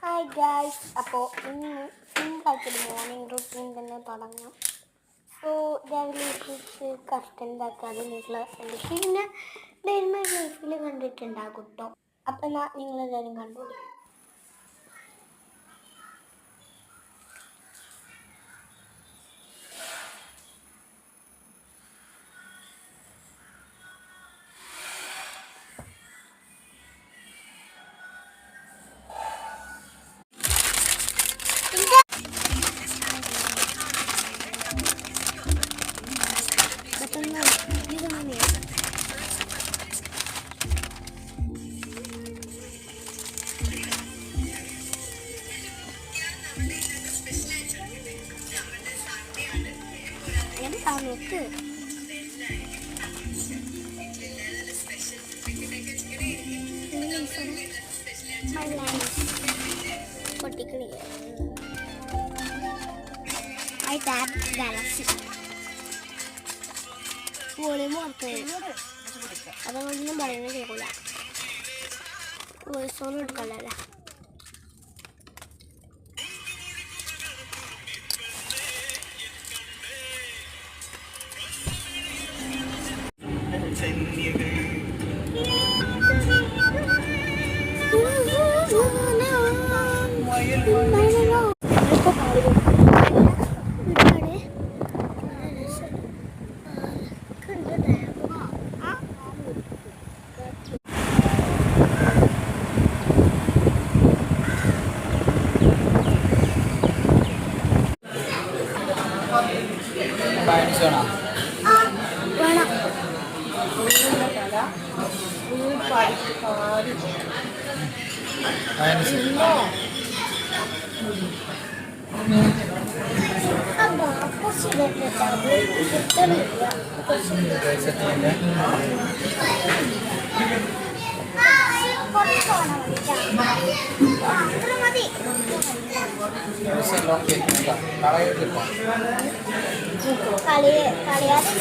Hi guys, അപ്പോൾ ഇന്ന് സിമ്പിളായിട്ടൊരു morning routine തന്നെ തുടങ്ങാം. സോ രാവിലെ എഴുതിച്ച് കഷ്ടം ഉണ്ടാക്കാതെ നിങ്ങൾ എൻ്റെ പിന്നെ ഡെയിലി ലൈഫിൽ കണ്ടിട്ടുണ്ടാകും കേട്ടോ. അപ്പം നിങ്ങളെല്ലാവരും കണ്ടോളൂ. സമയത്ത് പൊട്ടിക്കളി ഐ ടാബ് ഗാലക്സി വോളിയം ഓർത്ത് അതുകൊണ്ടൊന്നും പറയുന്നത് കേൾക്കില്ല. Voice on എടുക്കല്ല. കളിയാതെ